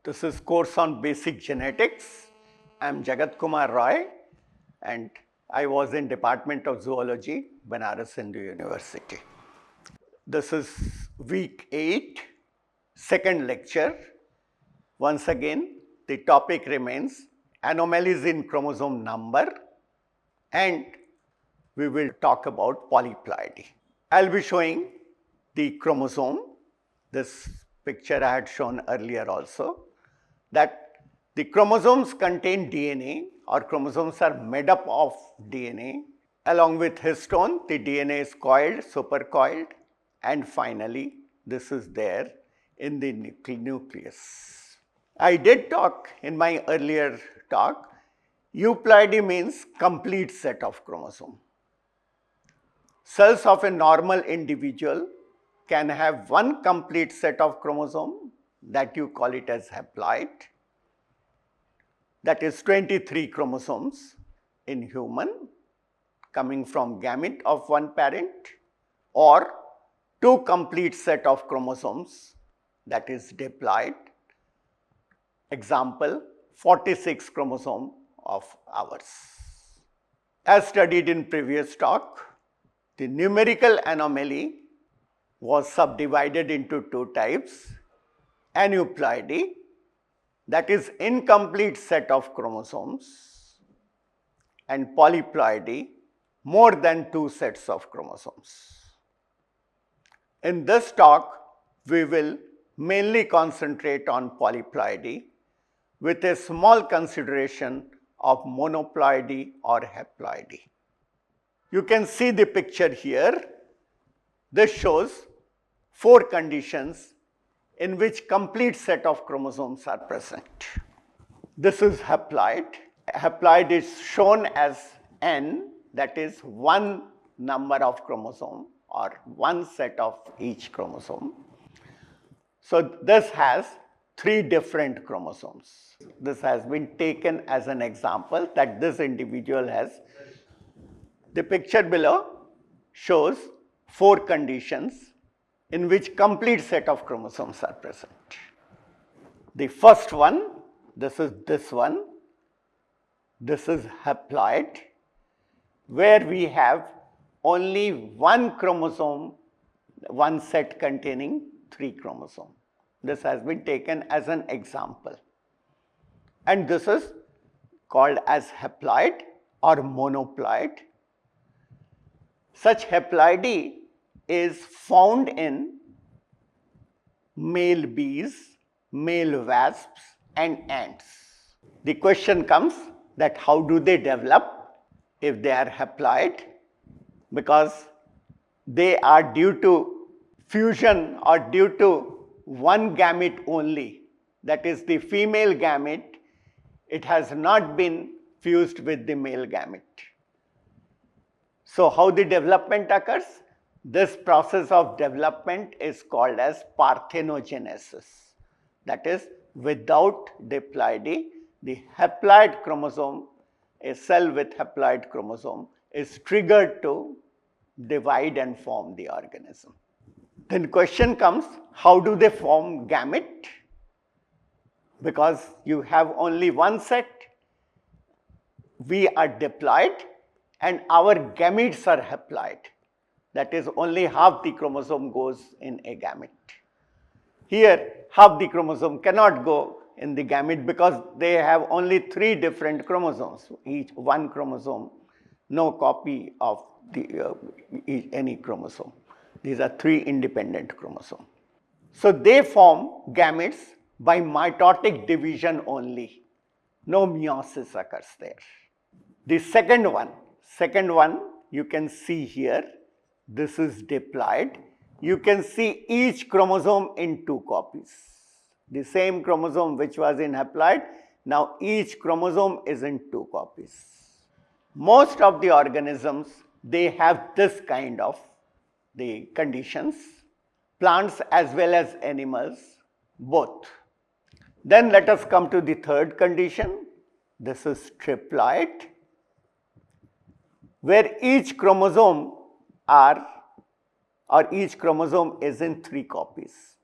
This is course on basic genetics. I am Jagat Kumar Roy and I was in Department of Zoology, Banaras Hindu University. This is week 8, second lecture. Once again, the topic remains anomalies in chromosome number, and we will talk about polyploidy. I'll be showing the chromosome. This picture I had shown earlier also, that the chromosomes contain DNA, or chromosomes are made up of DNA. Along with histone, the DNA is coiled, supercoiled, and finally, this is there in the nucleus. I did talk in my earlier talk, euploidy means complete set of chromosome. Cells of a normal individual can have one complete set of chromosome, that you call it as haploid. That is 23 chromosomes in human coming from gamete of one parent, or two complete set of chromosomes, that is diploid. Example, 46 chromosome of ours. As studied in previous talk, the numerical anomaly was subdivided into two types: aneuploidy, that is incomplete set of chromosomes, and polyploidy, more than two sets of chromosomes. In this talk, we will mainly concentrate on polyploidy with a small consideration of monoploidy or haploidy. You can see the picture here. This shows 4 conditions in which complete set of chromosomes are present. This is haploid. Haploid is shown as N, that is one number of chromosome or one set of each chromosome. So this has 3 different chromosomes. This has been taken as an example that this individual has. The picture below shows 4 conditions in which complete set of chromosomes are present. The first one, this is this one. This is haploid, where we have only one chromosome, one set containing 3 chromosomes. This has been taken as an example. And this is called as haploid or monoploid. Such haploidy is found in male bees, male wasps, and ants. The question comes that how do they develop if they are haploid? Because they are due to fusion or due to one gamete only, that is the female gamete. It has not been fused with the male gamete. So how the development occurs? This process of development is called as parthenogenesis. That is, without diploidy, the haploid chromosome, a cell with haploid chromosome, is triggered to divide and form the organism. Then question comes, how do they form gamete? Because you have only one set, we are diploid, and our gametes are haploid. That is, only half the chromosome goes in a gamete. Here, half the chromosome cannot go in the gamete because they have only 3 different chromosomes, each one chromosome, no copy of any chromosome. These are 3 independent chromosomes. So they form gametes by mitotic division only. No meiosis occurs there. The second one you can see here. This is diploid. You can see each chromosome in 2 copies. The same chromosome which was in haploid, now each chromosome is in 2 copies. Most of the organisms, they have this kind of the conditions, plants as well as animals, both. Then let us come to the third condition. This is triploid, where each chromosome is in 3 copies.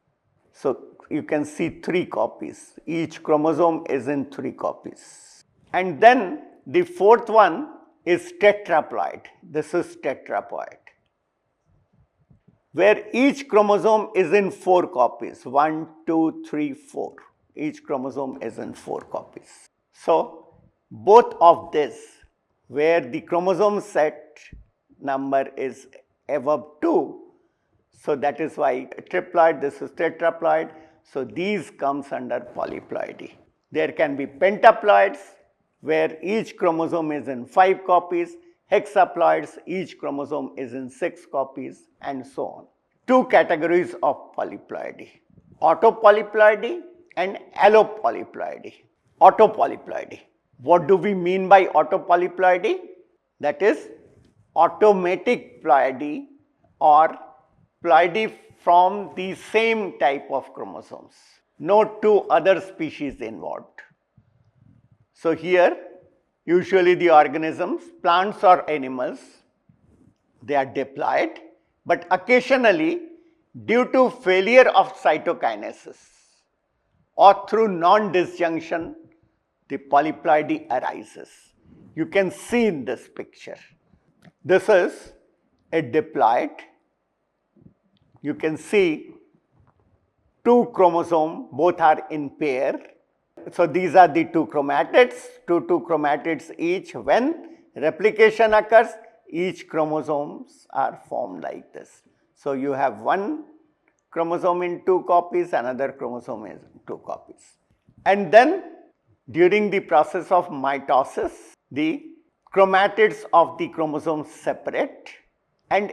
So you can see 3 copies. Each chromosome is in 3 copies. And then the fourth one is tetraploid. This is tetraploid, where each chromosome is in 4 copies. 1, 2, 3, 4. Each chromosome is in 4 copies. So both of this, where the chromosome set number is above 2, so that is why triploid, this is tetraploid. So these comes under polyploidy. There can be pentaploids, where each chromosome is in 5 copies, hexaploids, each chromosome is in 6 copies, and so on. 2 categories of polyploidy: autopolyploidy and allopolyploidy. Autopolyploidy. What do we mean by autopolyploidy? That is automatic ploidy or ploidy from the same type of chromosomes. No 2 other species involved. So here, usually the organisms, plants or animals, they are diploid, but occasionally due to failure of cytokinesis or through non-disjunction, the polyploidy arises. You can see in this picture. This is a diploid. You can see 2 chromosomes, both are in pair. So these are the 2 chromatids, 2 chromatids each. When replication occurs, each chromosomes are formed like this. So you have 1 chromosome in 2 copies, another chromosome is in 2 copies. And then during the process of meiosis, the chromatids of the chromosomes separate, and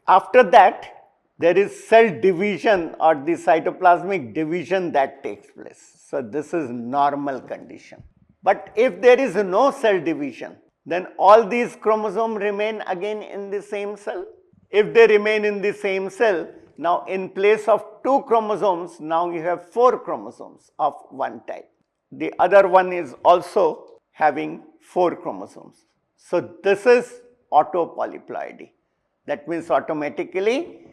after that there is cell division or the cytoplasmic division that takes place. So this is normal condition. But if there is no cell division, then all these chromosomes remain again in the same cell. If they remain in the same cell, now in place of 2 chromosomes, now you have 4 chromosomes of one type. The other one is also having 4 chromosomes. So this is autopolyploidy. That means automatically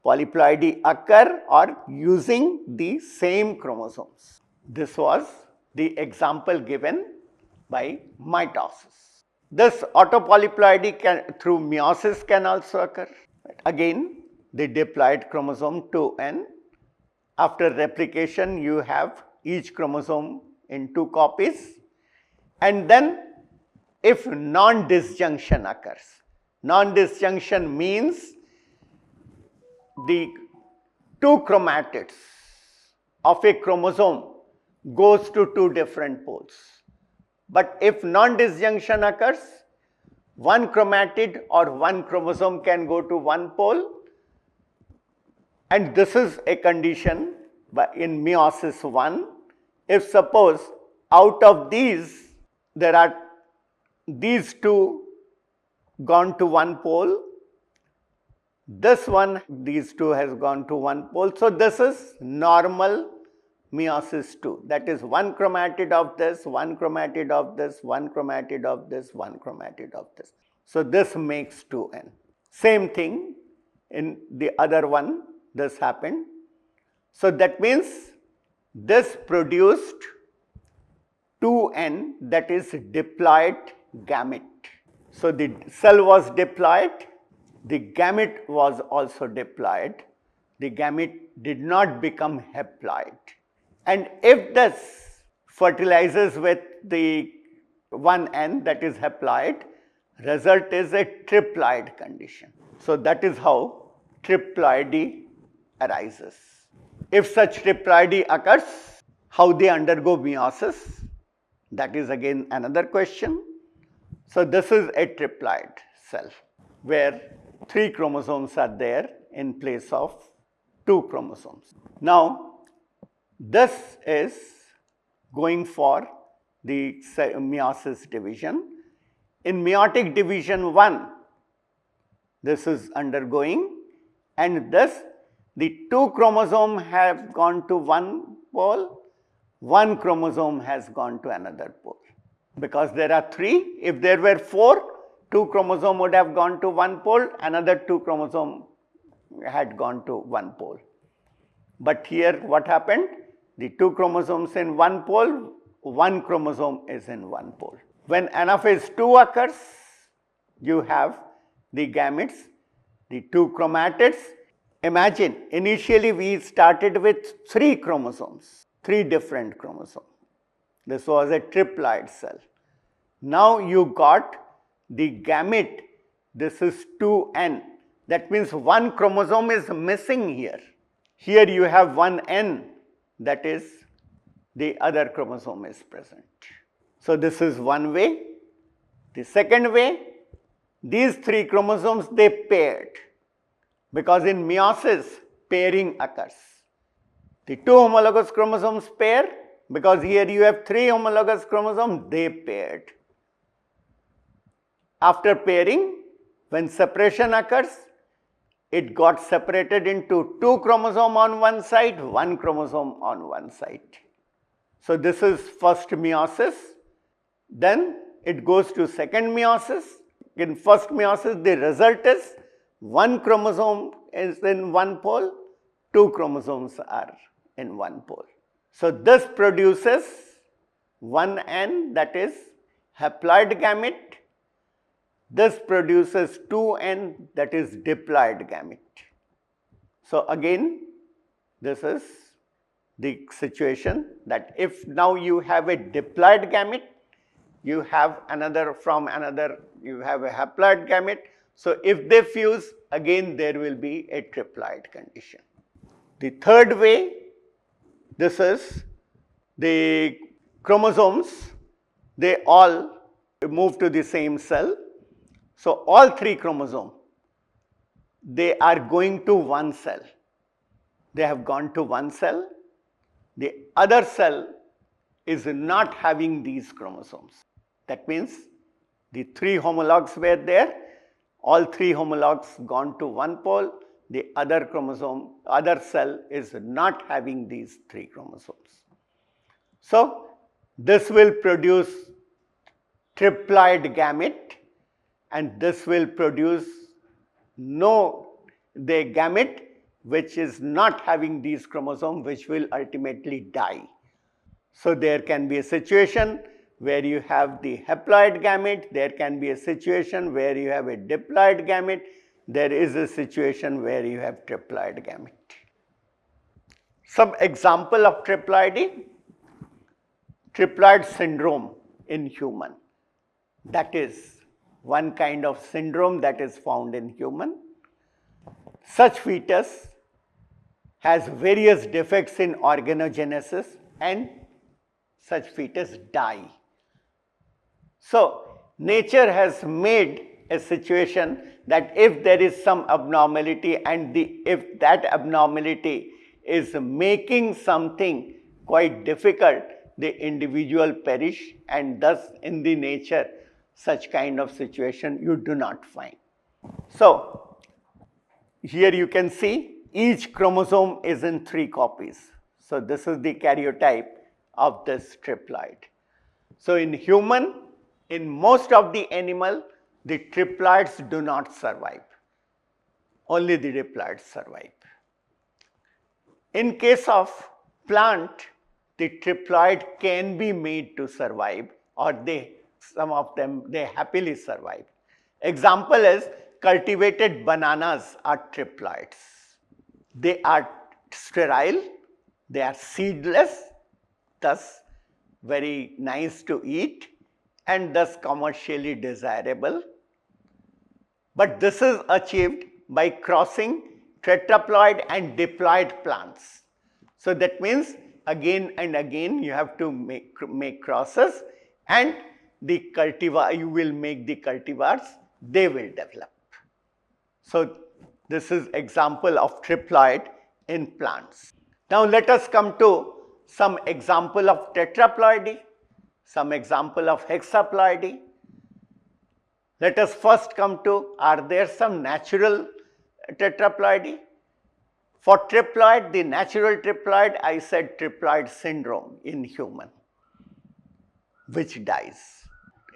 polyploidy occur or using the same chromosomes. This was the example given by meiosis. This autopolyploidy through meiosis can also occur. Again, the diploid chromosome 2n. After replication, you have each chromosome in 2 copies. And then if non-disjunction occurs, non-disjunction means the 2 chromatids of a chromosome goes to 2 different poles. But if non-disjunction occurs, 1 chromatid or 1 chromosome can go to 1 pole, and this is a condition in meiosis 1. If suppose out of these, there are these 2 gone to 1 pole, this one, these 2 has gone to 1 pole. So this is normal meiosis 2. That is 1 chromatid of this, 1 chromatid of this, 1 chromatid of this, 1 chromatid of this. So this makes 2n. Same thing in the other one, this happened. So that means this produced 2n, that is diploid gamete. So the cell was diploid, the gamete was also diploid, the gamete did not become haploid. And if this fertilizes with the 1n, that is haploid, result is a triploid condition. So that is how triploidy arises. If such triploidy occurs, how they undergo meiosis? That is again another question. So this is a triploid cell where 3 chromosomes are there in place of 2 chromosomes. Now this is going for the meiosis division. In meiotic division 1, this is undergoing, and thus the 2 chromosomes have gone to 1 pole, 1 chromosome has gone to another pole. Because there are 3, if there were 4, 2 chromosomes would have gone to 1 pole, another 2 chromosomes had gone to 1 pole. But here what happened? The 2 chromosomes in one pole, 1 chromosome is in one pole. When anaphase 2 occurs, you have the gametes, the 2 chromatids. Imagine, initially we started with 3 chromosomes, 3 different chromosomes. This was a triploid cell. Now you got the gamete, this is 2n. That means 1 chromosome is missing here. Here you have 1n, that is the other chromosome is present. So this is one way. The second way, these 3 chromosomes they paired, because in meiosis pairing occurs. The 2 homologous chromosomes pair, because here you have 3 homologous chromosomes, they paired. After pairing, when separation occurs, it got separated into 2 chromosomes on one side, 1 chromosome on one side. So this is first meiosis. Then it goes to second meiosis. In first meiosis, the result is 1 chromosome is in one pole, 2 chromosomes are in one pole. So this produces 1n, that is haploid gamete. This produces 2n, that is diploid gamete. So again, this is the situation that if now you have a diploid gamete, you have another from another, you have a haploid gamete. So if they fuse, again there will be a triploid condition. The third way, this is the chromosomes, they all move to the same cell. So all 3 chromosomes, they are going to one cell. They have gone to one cell. The other cell is not having these chromosomes. That means the 3 homologs were there, all 3 homologs gone to one pole, the other chromosome, other cell is not having these 3 chromosomes. So this will produce triploid gamete, and this will produce the gamete which is not having these chromosomes, which will ultimately die. So there can be a situation where you have the haploid gamete, there can be a situation where you have a diploid gamete, there is a situation where you have triploid gamete. Some example of triploidy, triploid syndrome in human. That is one kind of syndrome that is found in human. Such fetus has various defects in organogenesis and such fetus die. So nature has made a situation that if there is some abnormality and if that abnormality is making something quite difficult, the individual perish, and thus in the nature such kind of situation you do not find. So here you can see each chromosome is in 3 copies. So this is the karyotype of this triploid. So in human, in most of the animal, the triploids do not survive. Only the diploids survive. In case of plant, the triploid can be made to survive, or some of them, they happily survive. Example is cultivated bananas are triploids. They are sterile, they are seedless, thus very nice to eat and thus commercially desirable. But this is achieved by crossing tetraploid and diploid plants. So that means again and again you have to make crosses, and the cultivar, you will make the cultivars, they will develop. So this is example of triploid in plants. Now let us come to some example of tetraploidy, some example of hexaploidy. Let us first come to, are there some natural tetraploidy? For triploid, the natural triploid, I said triploid syndrome in human, which dies.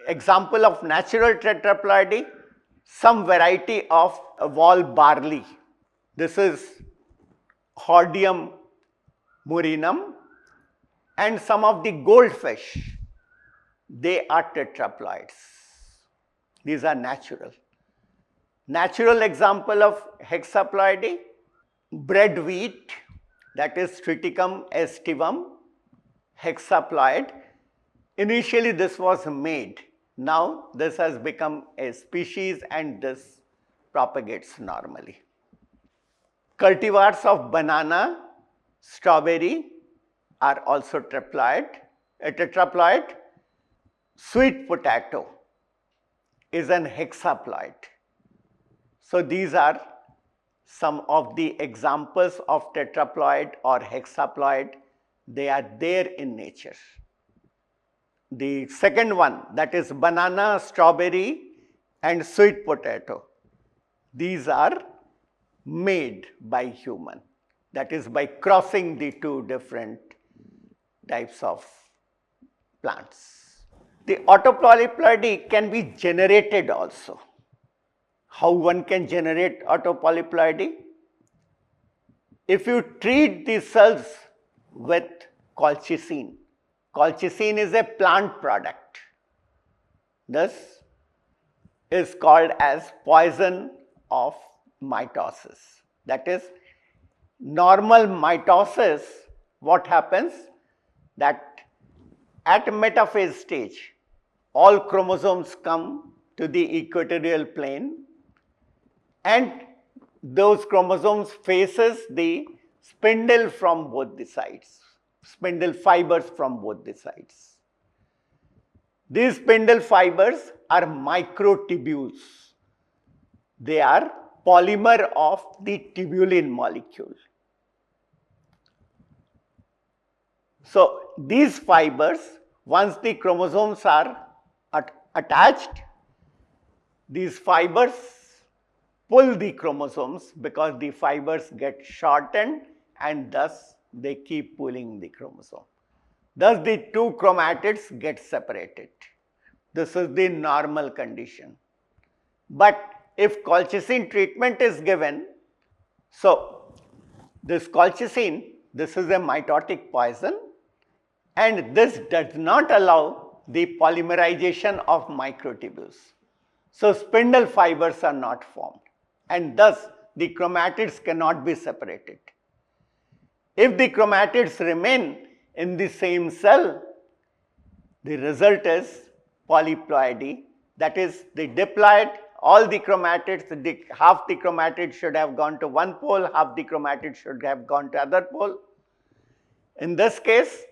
Example of natural tetraploidy, some variety of wall barley. This is Hordeum murinum, and some of the goldfish, they are tetraploids. These are natural. Natural example of hexaploidy, bread wheat, that is Triticum aestivum, hexaploid. Initially this was made. Now this has become a species and this propagates normally. Cultivars of banana, strawberry are also tetraploid. Sweet potato is an hexaploid. So these are some of the examples of tetraploid or hexaploid. They are there in nature. The second one, that is banana, strawberry and sweet potato. These are made by human. That is by crossing the two different types of plants. The autopolyploidy can be generated also. How one can generate autopolyploidy? If you treat the cells with colchicine, colchicine is a plant product. This is called as poison of meiosis. That is, normal meiosis, what happens? That at metaphase stage, all chromosomes come to the equatorial plane and those chromosomes faces the spindle from both the sides, spindle fibers from both the sides. These spindle fibers are microtubules. They are polymer of the tubulin molecule. So these fibers, once the chromosomes are attached, these fibers pull the chromosomes because the fibers get shortened and thus they keep pulling the chromosome. Thus the two chromatids get separated. This is the normal condition. But if colchicine treatment is given, so this colchicine, this is a mitotic poison and this does not allow the polymerization of microtubules. So spindle fibers are not formed and thus the chromatids cannot be separated. If the chromatids remain in the same cell, the result is polyploidy, that is the diploid, all the chromatids, half the chromatids should have gone to one pole, half the chromatids should have gone to other pole. In this case,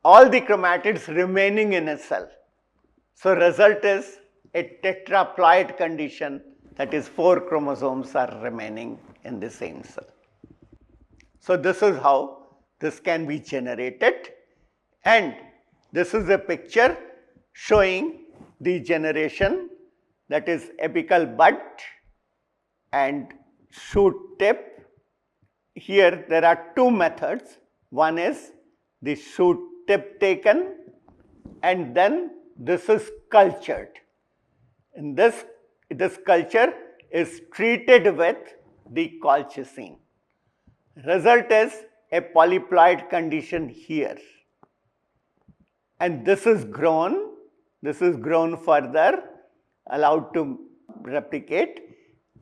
all the chromatids remaining in a cell. So result is a tetraploid condition, that is 4 chromosomes are remaining in the same cell. So this is how this can be generated, and this is a picture showing the generation, that is apical bud and shoot tip. Here there are two methods. One is the shoot tip taken and then this is cultured. In this culture is treated with the colchicine. Result is a polyploid condition here. And this is grown further, allowed to replicate,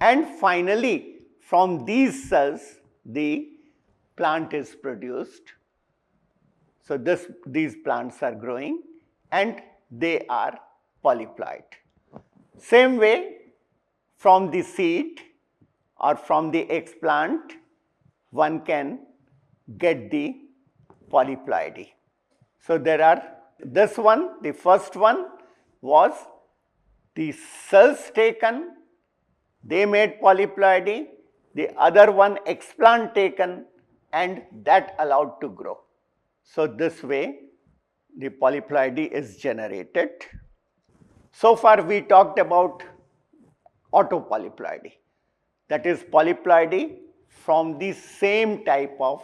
and finally from these cells the plant is produced. So these plants are growing and they are polyploid. Same way, from the seed or from the explant, one can get the polyploidy. So there are, this one, the first one was the cells taken, they made polyploidy, the other one explant taken and that allowed to grow. So this way the polyploidy is generated. So far we talked about autopolyploidy, that is polyploidy from the same type of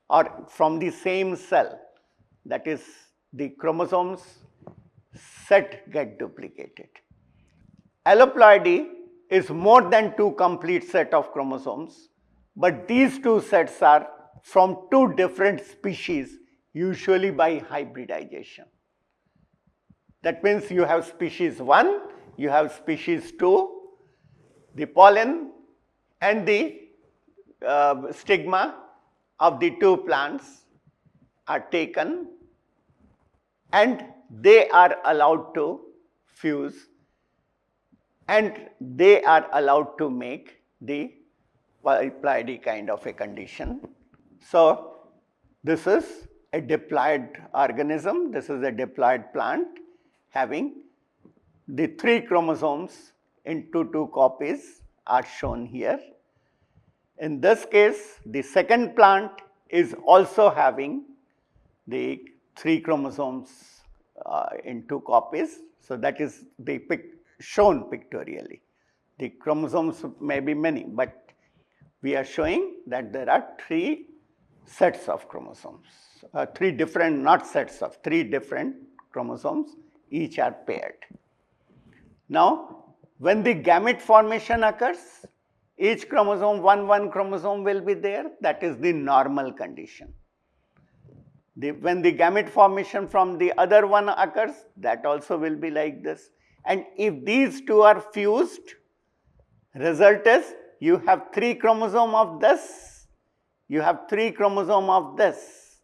or from the same cell, that is the chromosomes set get duplicated. Alloploidy is more than 2 complete set of chromosomes, but these two sets are from two different species, usually by hybridization. That means you have species 1, you have species 2, the pollen and the stigma of the two plants are taken and they are allowed to fuse and they are allowed to make the polyploidy kind of a condition. So, this is a diploid organism, this is a diploid plant having the 3 chromosomes into 2 copies are shown here. In this case, the second plant is also having the 3 chromosomes in 2 copies. So, that is the shown pictorially. The chromosomes may be many, but we are showing that there are 3 sets of chromosomes, 3 different, not sets of, 3 different chromosomes, each are paired. Now, when the gamete formation occurs, each chromosome, one chromosome will be there, that is the normal condition. When the gamete formation from the other one occurs, that also will be like this. And if these two are fused, result is you have 3 chromosome of this, you have 3 chromosome of this.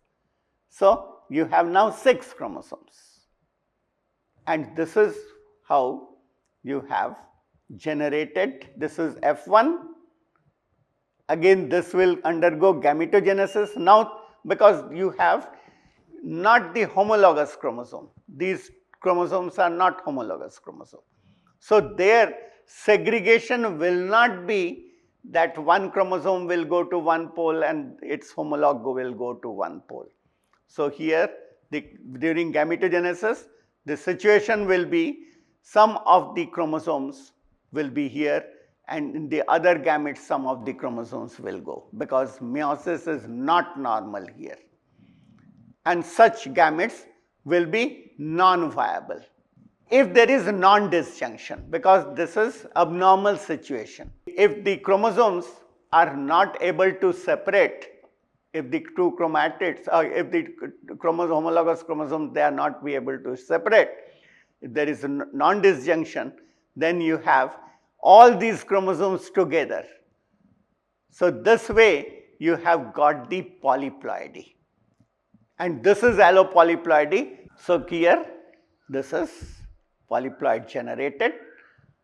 So, you have now 6 chromosomes. And this is how you have generated, this is F1. Again, this will undergo gametogenesis. Now, because you have not the homologous chromosome, these chromosomes are not homologous chromosomes. So, their segregation will not be that one chromosome will go to one pole and its homolog will go to one pole. So, here during gametogenesis, the situation will be some of the chromosomes will be here and in the other gametes some of the chromosomes will go, because meiosis is not normal here. And such gametes will be non-viable if there is non-disjunction, because this is abnormal situation. If the chromosomes are not able to separate, if the two chromatids or if the homologous chromosomes they are not be able to separate, if there is a non-disjunction, then you have all these chromosomes together. So, this way you have got the polyploidy. And this is allopolyploidy. So, here this is polyploid generated.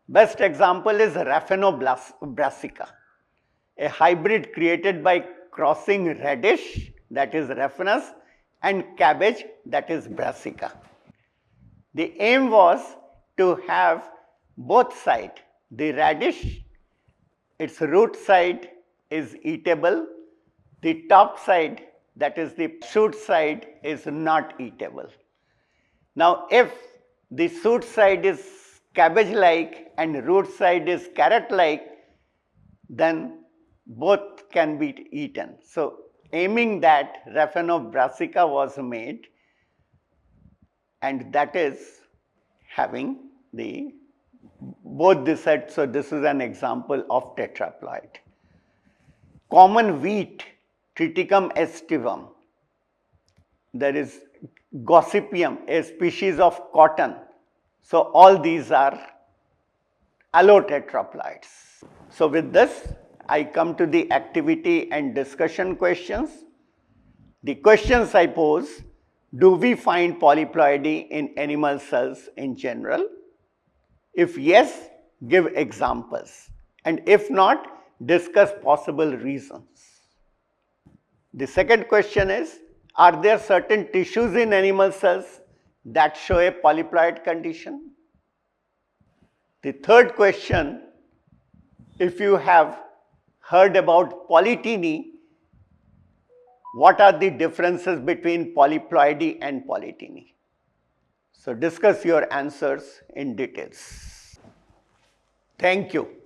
Best example is Raphanoblassica, a hybrid created by crossing radish, that is Raphanus, and cabbage, that is Brassica. The aim was to have both sides, the radish, its root side is eatable, the top side, that is the shoot side, is not eatable. Now, if the shoot side is cabbage-like and root side is carrot-like, then both can be eaten. So, aiming that, Raphanoblassica was made, and that is having the both the sets. So, this is an example of tetraploid. Common wheat, Triticum aestivum, there is Gossypium, a species of cotton. So, all these are allotetraploids. So, with this I come to the activity and discussion questions. The questions I pose: do we find polyploidy in animal cells in general? If yes, give examples, and if not, discuss possible reasons. The second question is, are there certain tissues in animal cells that show a polyploid condition? The third question, if you have heard about polyteny, what are the differences between polyploidy and polyteny? So, discuss your answers in details. Thank you.